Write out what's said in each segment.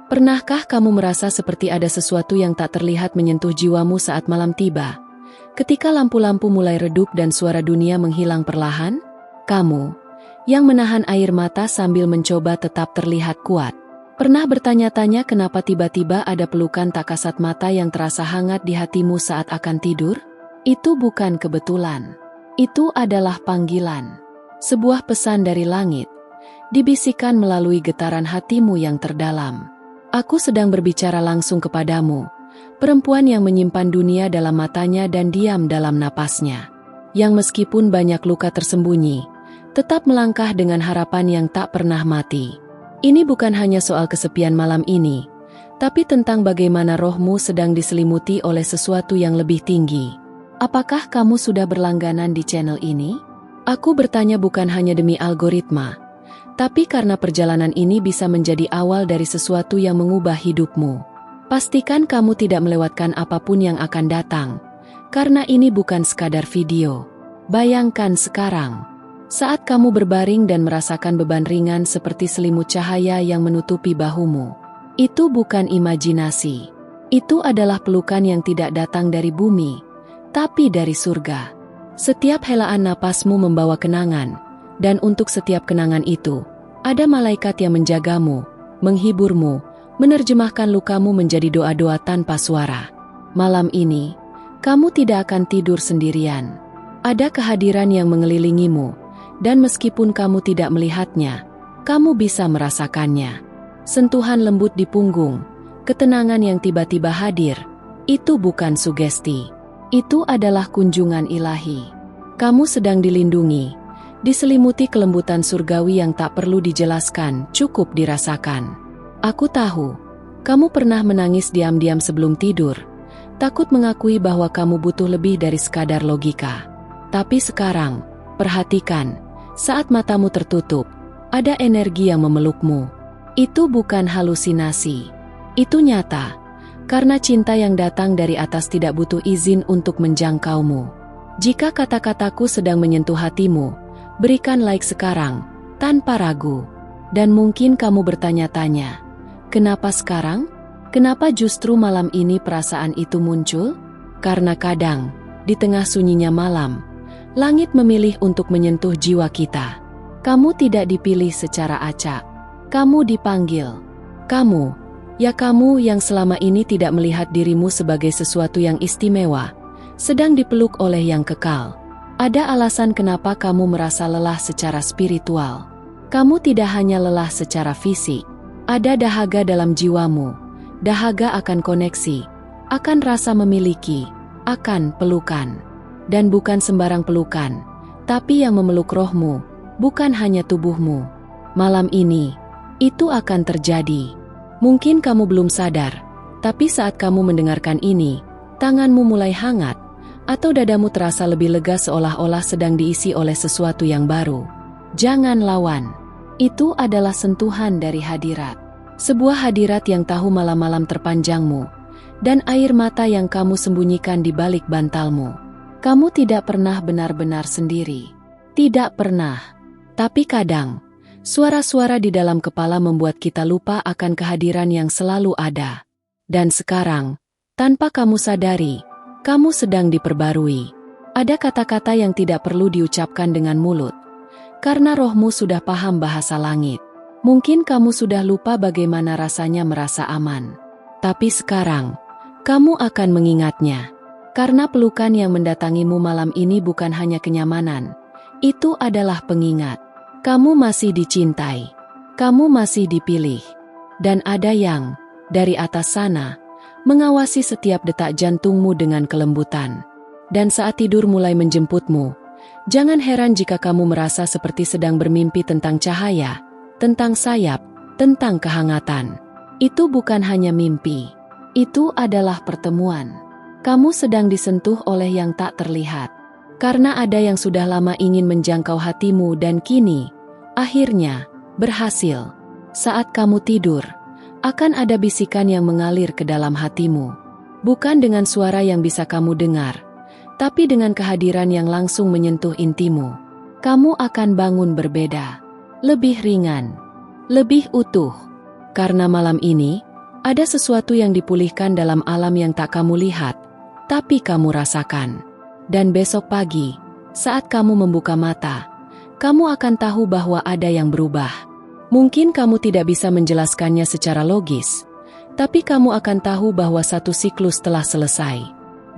Pernahkah kamu merasa seperti ada sesuatu yang tak terlihat menyentuh jiwamu saat malam tiba? Ketika lampu-lampu mulai redup dan suara dunia menghilang perlahan? Kamu, yang menahan air mata sambil mencoba tetap terlihat kuat. Pernah bertanya-tanya kenapa tiba-tiba ada pelukan tak kasat mata yang terasa hangat di hatimu saat akan tidur? Itu bukan kebetulan. Itu adalah panggilan. Sebuah pesan dari langit, dibisikkan melalui getaran hatimu yang terdalam. Aku sedang berbicara langsung kepadamu, perempuan yang menyimpan dunia dalam matanya dan diam dalam napasnya. Yang meskipun banyak luka tersembunyi, tetap melangkah dengan harapan yang tak pernah mati. Ini bukan hanya soal kesepian malam ini, tapi tentang bagaimana rohmu sedang diselimuti oleh sesuatu yang lebih tinggi. Apakah kamu sudah berlangganan di channel ini? Aku bertanya bukan hanya demi algoritma, tapi karena perjalanan ini bisa menjadi awal dari sesuatu yang mengubah hidupmu. Pastikan kamu tidak melewatkan apapun yang akan datang, karena ini bukan sekadar video. Bayangkan sekarang, saat kamu berbaring dan merasakan beban ringan seperti selimut cahaya yang menutupi bahumu. Itu bukan imajinasi. Itu adalah pelukan yang tidak datang dari bumi, tapi dari surga. Setiap helaan napasmu membawa kenangan, dan untuk setiap kenangan itu, ada malaikat yang menjagamu, menghiburmu, menerjemahkan lukamu menjadi doa-doa tanpa suara. Malam ini, kamu tidak akan tidur sendirian. Ada kehadiran yang mengelilingimu, dan meskipun kamu tidak melihatnya, kamu bisa merasakannya. Sentuhan lembut di punggung, ketenangan yang tiba-tiba hadir, itu bukan sugesti. Itu adalah kunjungan ilahi. Kamu sedang dilindungi, diselimuti kelembutan surgawi yang tak perlu dijelaskan, cukup dirasakan. Aku tahu, kamu pernah menangis diam-diam sebelum tidur, takut mengakui bahwa kamu butuh lebih dari sekadar logika. Tapi sekarang, perhatikan, saat matamu tertutup, ada energi yang memelukmu. Itu bukan halusinasi. Itu nyata, karena cinta yang datang dari atas tidak butuh izin untuk menjangkaumu. Jika kata-kataku sedang menyentuh hatimu, berikan like sekarang, tanpa ragu. Dan mungkin kamu bertanya-tanya, kenapa sekarang? Kenapa justru malam ini perasaan itu muncul? Karena kadang, di tengah sunyinya malam, langit memilih untuk menyentuh jiwa kita. Kamu tidak dipilih secara acak. Kamu dipanggil. Kamu, ya kamu yang selama ini tidak melihat dirimu sebagai sesuatu yang istimewa, sedang dipeluk oleh yang kekal. Ada alasan kenapa kamu merasa lelah secara spiritual. Kamu tidak hanya lelah secara fisik. Ada dahaga dalam jiwamu, dahaga akan koneksi, akan rasa memiliki, akan pelukan. Dan bukan sembarang pelukan, tapi yang memeluk rohmu, bukan hanya tubuhmu. Malam ini, itu akan terjadi. Mungkin kamu belum sadar, tapi saat kamu mendengarkan ini, tanganmu mulai hangat, atau dadamu terasa lebih lega seolah-olah sedang diisi oleh sesuatu yang baru. Jangan lawan. Itu adalah sentuhan dari hadirat. Sebuah hadirat yang tahu malam-malam terpanjangmu, dan air mata yang kamu sembunyikan di balik bantalmu. Kamu tidak pernah benar-benar sendiri. Tidak pernah. Tapi kadang, suara-suara di dalam kepala membuat kita lupa akan kehadiran yang selalu ada. Dan sekarang, tanpa kamu sadari, kamu sedang diperbarui. Ada kata-kata yang tidak perlu diucapkan dengan mulut, karena rohmu sudah paham bahasa langit. Mungkin kamu sudah lupa bagaimana rasanya merasa aman. Tapi sekarang, kamu akan mengingatnya. Karena pelukan yang mendatangimu malam ini bukan hanya kenyamanan. Itu adalah pengingat. Kamu masih dicintai. Kamu masih dipilih. Dan ada yang, dari atas sana, mengawasi setiap detak jantungmu dengan kelembutan. Dan saat tidur mulai menjemputmu, jangan heran jika kamu merasa seperti sedang bermimpi tentang cahaya, tentang sayap, tentang kehangatan. Itu bukan hanya mimpi. Itu adalah pertemuan. Kamu sedang disentuh oleh yang tak terlihat. Karena ada yang sudah lama ingin menjangkau hatimu dan kini, akhirnya, berhasil. Saat kamu tidur, akan ada bisikan yang mengalir ke dalam hatimu. Bukan dengan suara yang bisa kamu dengar, tapi dengan kehadiran yang langsung menyentuh intimu. Kamu akan bangun berbeda. Lebih ringan. Lebih utuh. Karena malam ini, Ada sesuatu yang dipulihkan dalam alam yang tak kamu lihat, tapi kamu rasakan. Dan besok pagi, saat kamu membuka mata, kamu akan tahu bahwa ada yang berubah. Mungkin kamu tidak bisa menjelaskannya secara logis, tapi kamu akan tahu bahwa satu siklus telah selesai,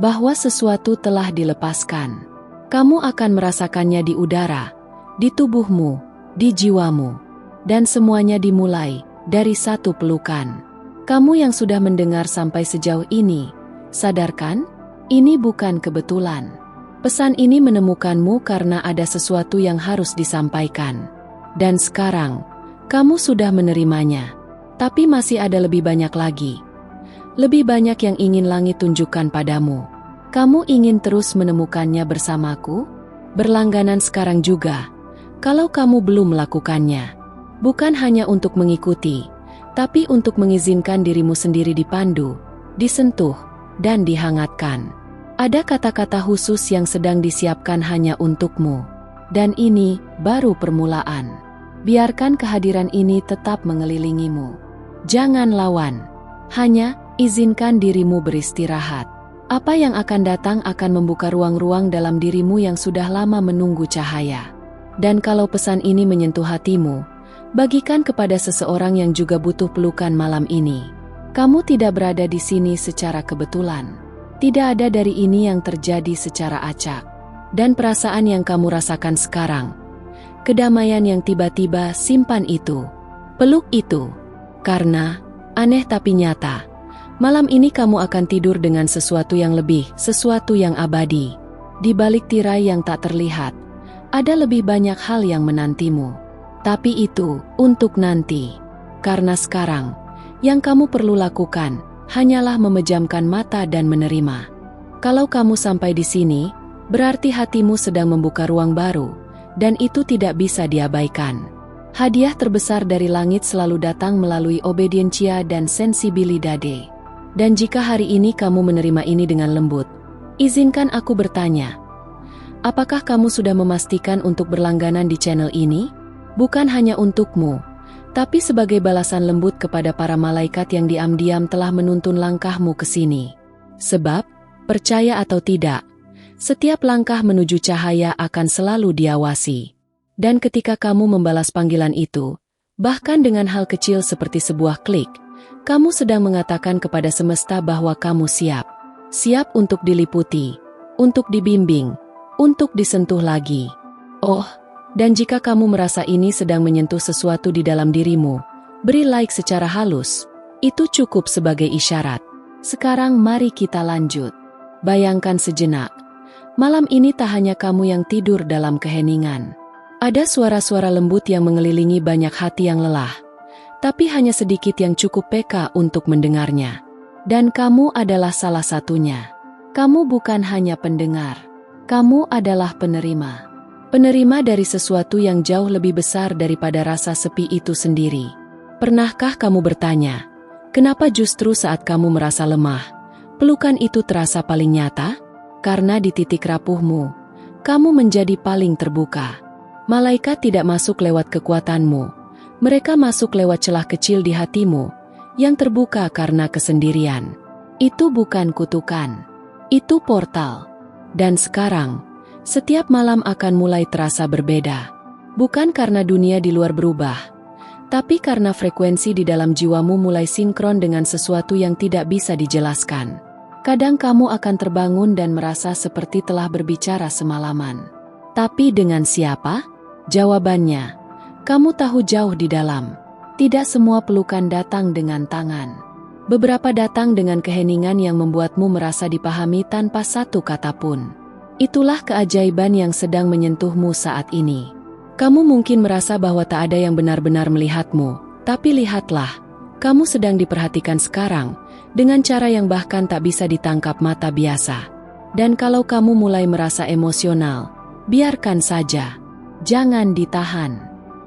bahwa sesuatu telah dilepaskan. Kamu akan merasakannya di udara, di tubuhmu, di jiwamu, dan semuanya dimulai dari satu pelukan. Kamu yang sudah mendengar sampai sejauh ini, sadarkan? Ini bukan kebetulan. Pesan ini menemukanmu karena ada sesuatu yang harus disampaikan. Dan sekarang, kamu sudah menerimanya. Tapi masih ada lebih banyak lagi. Lebih banyak yang ingin langit tunjukkan padamu. Kamu ingin terus menemukannya bersamaku? Berlangganan sekarang juga, kalau kamu belum melakukannya. Bukan hanya untuk mengikuti, tapi untuk mengizinkan dirimu sendiri dipandu, disentuh, dan dihangatkan. Ada kata-kata khusus yang sedang disiapkan hanya untukmu. Dan ini baru permulaan. Biarkan kehadiran ini tetap mengelilingimu. Jangan lawan. Hanya izinkan dirimu beristirahat. Apa yang akan datang akan membuka ruang-ruang dalam dirimu yang sudah lama menunggu cahaya. Dan kalau pesan ini menyentuh hatimu, bagikan kepada seseorang yang juga butuh pelukan malam ini. Kamu tidak berada di sini secara kebetulan. Tidak ada dari ini yang terjadi secara acak. Dan perasaan yang kamu rasakan sekarang, kedamaian yang tiba-tiba, simpan itu. Peluk itu. Karena, aneh tapi nyata, malam ini kamu akan tidur dengan sesuatu yang lebih, sesuatu yang abadi. Di balik tirai yang tak terlihat, ada lebih banyak hal yang menantimu. Tapi itu untuk nanti. Karena sekarang, yang kamu perlu lakukan hanyalah memejamkan mata dan menerima. Kalau kamu sampai di sini, berarti hatimu sedang membuka ruang baru, dan itu tidak bisa diabaikan. Hadiah terbesar dari langit selalu datang melalui obediencia dan sensibilidade. Dan jika hari ini kamu menerima ini dengan lembut, izinkan aku bertanya, apakah kamu sudah memastikan untuk berlangganan di channel ini? Bukan hanya untukmu, tapi sebagai balasan lembut kepada para malaikat yang diam-diam telah menuntun langkahmu ke sini. Sebab, percaya atau tidak, setiap langkah menuju cahaya akan selalu diawasi. Dan ketika kamu membalas panggilan itu, bahkan dengan hal kecil seperti sebuah klik, kamu sedang mengatakan kepada semesta bahwa kamu siap. Siap untuk diliputi, untuk dibimbing, untuk disentuh lagi. Oh, dan jika kamu merasa ini sedang menyentuh sesuatu di dalam dirimu, beri like secara halus. Itu cukup sebagai isyarat. Sekarang mari kita lanjut. Bayangkan sejenak. Malam ini tak hanya kamu yang tidur dalam keheningan. Ada suara-suara lembut yang mengelilingi banyak hati yang lelah. Tapi hanya sedikit yang cukup peka untuk mendengarnya. Dan kamu adalah salah satunya. Kamu bukan hanya pendengar. Kamu adalah penerima. Penerima dari sesuatu yang jauh lebih besar daripada rasa sepi itu sendiri. Pernahkah kamu bertanya, kenapa justru saat kamu merasa lemah, pelukan itu terasa paling nyata? Karena di titik rapuhmu, kamu menjadi paling terbuka. Malaikat tidak masuk lewat kekuatanmu. Mereka masuk lewat celah kecil di hatimu, yang terbuka karena kesendirian. Itu bukan kutukan. Itu portal. Dan sekarang, setiap malam akan mulai terasa berbeda. Bukan karena dunia di luar berubah, tapi karena frekuensi di dalam jiwamu mulai sinkron dengan sesuatu yang tidak bisa dijelaskan. Kadang kamu akan terbangun dan merasa seperti telah berbicara semalaman. Tapi dengan siapa? Jawabannya, kamu tahu jauh di dalam. Tidak semua pelukan datang dengan tangan. Beberapa datang dengan keheningan yang membuatmu merasa dipahami tanpa satu kata pun. Itulah keajaiban yang sedang menyentuhmu saat ini. Kamu mungkin merasa bahwa tak ada yang benar-benar melihatmu, tapi lihatlah, kamu sedang diperhatikan sekarang, dengan cara yang bahkan tak bisa ditangkap mata biasa. Dan kalau kamu mulai merasa emosional, biarkan saja. Jangan ditahan.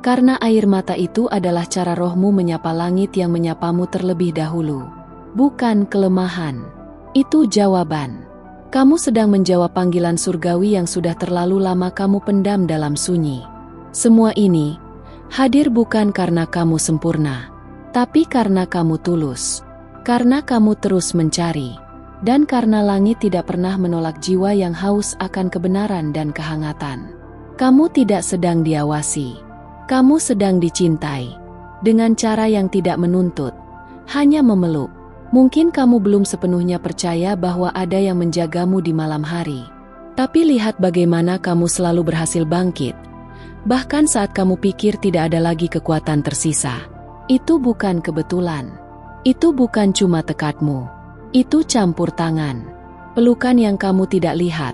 Karena air mata itu adalah cara rohmu menyapa langit yang menyapamu terlebih dahulu. Bukan kelemahan. Itu jawaban. Kamu sedang menjawab panggilan surgawi yang sudah terlalu lama kamu pendam dalam sunyi. Semua ini hadir bukan karena kamu sempurna, tapi karena kamu tulus. Karena kamu terus mencari. Dan karena langit tidak pernah menolak jiwa yang haus akan kebenaran dan kehangatan. Kamu tidak sedang diawasi. Kamu sedang dicintai. Dengan cara yang tidak menuntut. Hanya memeluk. Mungkin kamu belum sepenuhnya percaya bahwa ada yang menjagamu di malam hari. Tapi lihat bagaimana kamu selalu berhasil bangkit. Bahkan saat kamu pikir tidak ada lagi kekuatan tersisa. Itu bukan kebetulan. Itu bukan cuma tekadmu. Itu campur tangan. Pelukan yang kamu tidak lihat,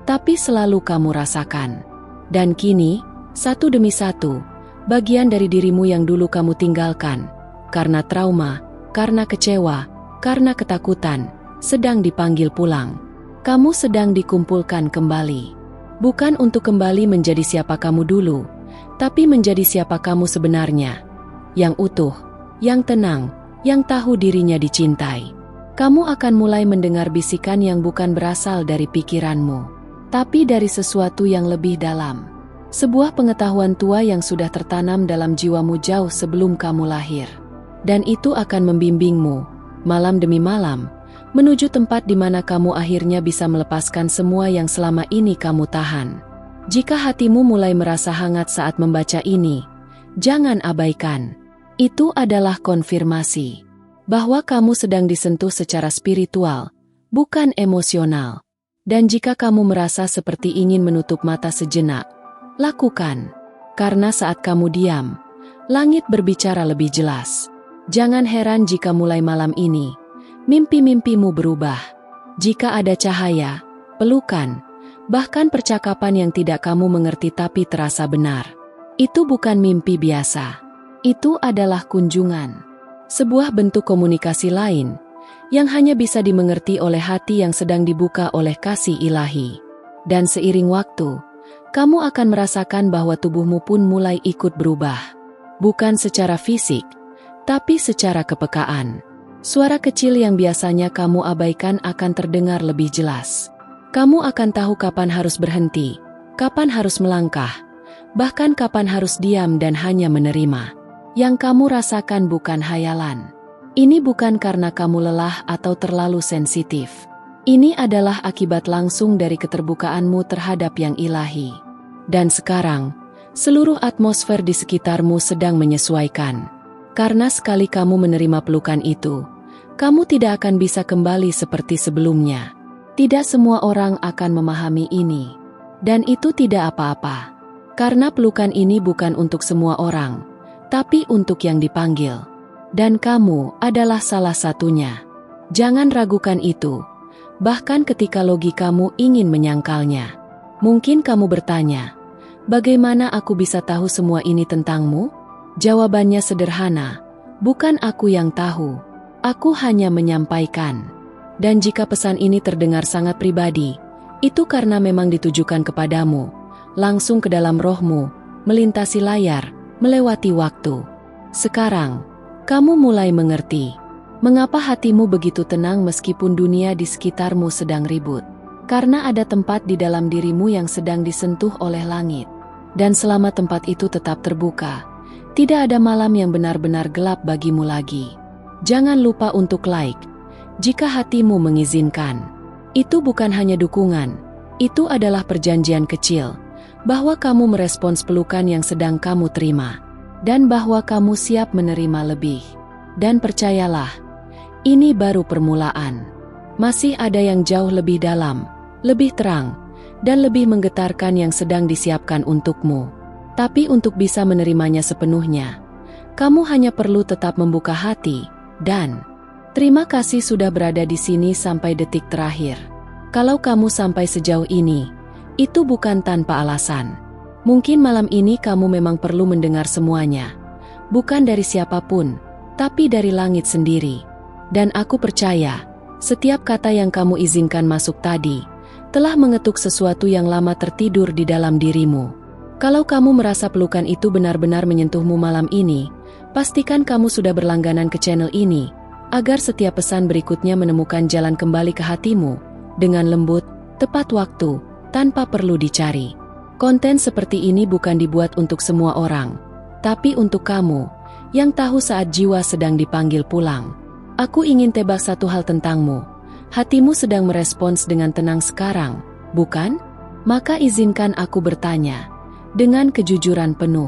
tapi selalu kamu rasakan. Dan kini, satu demi satu, bagian dari dirimu yang dulu kamu tinggalkan, karena trauma, karena kecewa, karena ketakutan, sedang dipanggil pulang. Kamu sedang dikumpulkan kembali. Bukan untuk kembali menjadi siapa kamu dulu, tapi menjadi siapa kamu sebenarnya. Yang utuh, yang tenang, yang tahu dirinya dicintai. Kamu akan mulai mendengar bisikan yang bukan berasal dari pikiranmu, tapi dari sesuatu yang lebih dalam. Sebuah pengetahuan tua yang sudah tertanam dalam jiwamu jauh sebelum kamu lahir. Dan itu akan membimbingmu, malam demi malam, menuju tempat di mana kamu akhirnya bisa melepaskan semua yang selama ini kamu tahan. Jika hatimu mulai merasa hangat saat membaca ini, jangan abaikan. Itu adalah konfirmasi bahwa kamu sedang disentuh secara spiritual, bukan emosional. Dan jika kamu merasa seperti ingin menutup mata sejenak, lakukan. Karena saat kamu diam, langit berbicara lebih jelas. Jangan heran jika mulai malam ini, mimpi-mimpimu berubah. Jika ada cahaya, pelukan, bahkan percakapan yang tidak kamu mengerti tapi terasa benar. Itu bukan mimpi biasa. Itu adalah kunjungan. Sebuah bentuk komunikasi lain, yang hanya bisa dimengerti oleh hati yang sedang dibuka oleh kasih ilahi. Dan seiring waktu, kamu akan merasakan bahwa tubuhmu pun mulai ikut berubah. Bukan secara fisik, tapi secara kepekaan. Suara kecil yang biasanya kamu abaikan akan terdengar lebih jelas. Kamu akan tahu kapan harus berhenti, kapan harus melangkah, bahkan kapan harus diam dan hanya menerima. Yang kamu rasakan bukan hayalan. Ini bukan karena kamu lelah atau terlalu sensitif. Ini adalah akibat langsung dari keterbukaanmu terhadap yang ilahi. Dan sekarang, seluruh atmosfer di sekitarmu sedang menyesuaikan. Karena sekali kamu menerima pelukan itu, kamu tidak akan bisa kembali seperti sebelumnya. Tidak semua orang akan memahami ini. Dan itu tidak apa-apa. Karena pelukan ini bukan untuk semua orang, tapi untuk yang dipanggil. Dan kamu adalah salah satunya. Jangan ragukan itu, bahkan ketika logikamu ingin menyangkalnya. Mungkin kamu bertanya, bagaimana aku bisa tahu semua ini tentangmu? Jawabannya sederhana, bukan aku yang tahu. Aku hanya menyampaikan. Dan jika pesan ini terdengar sangat pribadi, itu karena memang ditujukan kepadamu, langsung ke dalam rohmu, melintasi layar, melewati waktu. Sekarang, kamu mulai mengerti mengapa hatimu begitu tenang meskipun dunia di sekitarmu sedang ribut. Karena ada tempat di dalam dirimu yang sedang disentuh oleh langit. Dan selama tempat itu tetap terbuka, tidak ada malam yang benar-benar gelap bagimu lagi. Jangan lupa untuk like, jika hatimu mengizinkan. Itu bukan hanya dukungan, itu adalah perjanjian kecil, bahwa kamu merespons pelukan yang sedang kamu terima, dan bahwa kamu siap menerima lebih. Dan percayalah, ini baru permulaan. Masih ada yang jauh lebih dalam, lebih terang, dan lebih menggetarkan yang sedang disiapkan untukmu. Tapi untuk bisa menerimanya sepenuhnya, kamu hanya perlu tetap membuka hati, dan terima kasih sudah berada di sini sampai detik terakhir. Kalau kamu sampai sejauh ini, itu bukan tanpa alasan. Mungkin malam ini kamu memang perlu mendengar semuanya. Bukan dari siapapun, tapi dari langit sendiri. Dan aku percaya, setiap kata yang kamu izinkan masuk tadi, telah mengetuk sesuatu yang lama tertidur di dalam dirimu. Kalau kamu merasa pelukan itu benar-benar menyentuhmu malam ini, pastikan kamu sudah berlangganan ke channel ini, agar setiap pesan berikutnya menemukan jalan kembali ke hatimu, dengan lembut, tepat waktu, tanpa perlu dicari. Konten seperti ini bukan dibuat untuk semua orang, tapi untuk kamu, yang tahu saat jiwa sedang dipanggil pulang. Aku ingin tebak satu hal tentangmu. Hatimu sedang merespons dengan tenang sekarang, bukan? Maka izinkan aku bertanya. Dengan kejujuran penuh.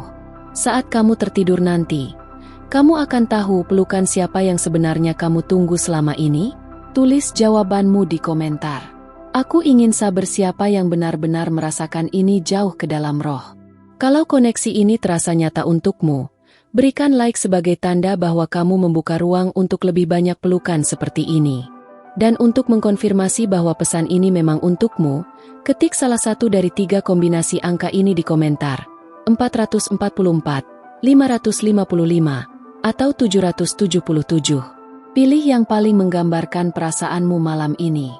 Saat kamu tertidur nanti, kamu akan tahu pelukan siapa yang sebenarnya kamu tunggu selama ini? Tulis jawabanmu di komentar. Aku ingin saber siapa yang benar-benar merasakan ini jauh ke dalam roh. Kalau koneksi ini terasa nyata untukmu, berikan like sebagai tanda bahwa kamu membuka ruang untuk lebih banyak pelukan seperti ini. Dan untuk mengkonfirmasi bahwa pesan ini memang untukmu, ketik salah satu dari 3 kombinasi angka ini di komentar. 444, 555, atau 777. Pilih yang paling menggambarkan perasaanmu malam ini.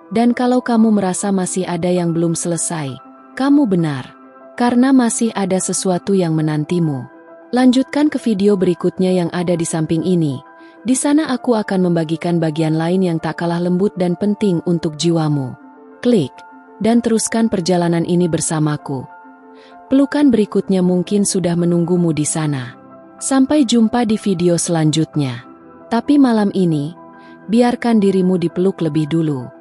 Dan kalau kamu merasa masih ada yang belum selesai, kamu benar. Karena masih ada sesuatu yang menantimu. Lanjutkan ke video berikutnya yang ada di samping ini. Di sana aku akan membagikan bagian lain yang tak kalah lembut dan penting untuk jiwamu. Klik, dan teruskan perjalanan ini bersamaku. Pelukan berikutnya mungkin sudah menunggumu di sana. Sampai jumpa di video selanjutnya. Tapi malam ini, biarkan dirimu dipeluk lebih dulu.